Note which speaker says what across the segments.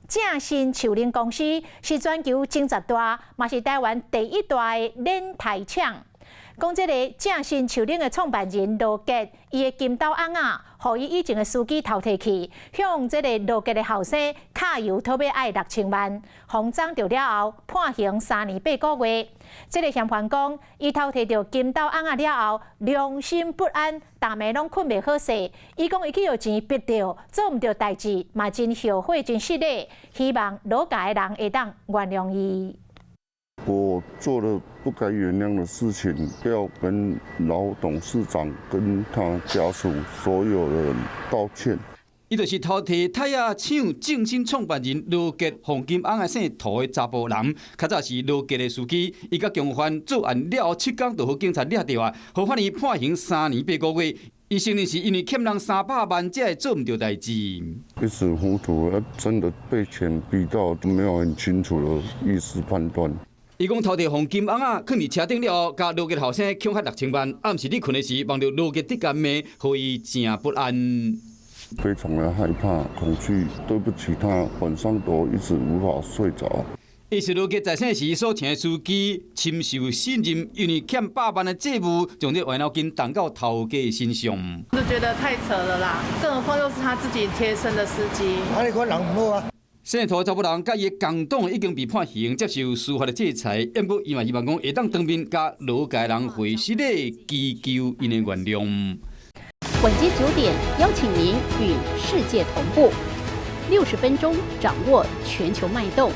Speaker 1: 正新树林公司是全球前10大，嘛是台湾第1大的冷台厂。讲这个正新树林的创办人罗杰，伊的金刀翁啊，互伊以前的司机偷摕去，向这个罗杰的后生卡油，讨要爱6000万，封赃着了后，判刑3年8个月。这个嫌犯讲，伊偷摕到金刀翁啊了后，良心不安，逐暝拢困袂好势。伊讲伊去有钱逼着，做毋着代志，嘛真后悔真失礼，希望罗家的人会当原谅伊。
Speaker 2: 我做了不该原谅的事情，要跟老董事长跟他家属所有的人道歉。
Speaker 3: 伊就是偷摕泰雅厂正新创办人罗杰黄金翁的姓涂的查甫人，较早是罗杰的司机。伊甲共犯作案了后7天，就互警察抓到啊，互法院判刑3年8个月。伊承认是因为欠人300万，才会做唔到代志。
Speaker 2: 一时糊涂，真的被钱逼到，没有很清楚的意识判断。
Speaker 3: 伊讲偷摕黄金翁啊，放伫车顶了后，甲罗杰后生抢遐6000万。暗时你困的时，望到罗杰伫干咩，互伊真不安。
Speaker 2: 非常的害怕、恐惧，对不起他，晚上都一直无法睡着。
Speaker 3: 伊是罗杰在生时所请的司机，深受信任，因为欠100万的债务，将这坏脑筋动到头家身上。
Speaker 4: 就觉得太扯了啦，更何况又是他自己贴身的司机。
Speaker 5: 你看人唔好啊！
Speaker 3: 姓涂查甫人甲伊的共党已经被判刑，接受司法的制裁。不过，伊嘛希望讲会当当面甲罗家人会失礼，祈求因的原谅。
Speaker 6: 晚间9点，邀请您与世界同步，60分钟掌握全球脉动。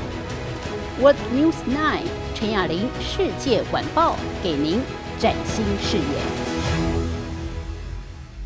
Speaker 6: World News 9，陈雅玲世界晚报给您崭新视野。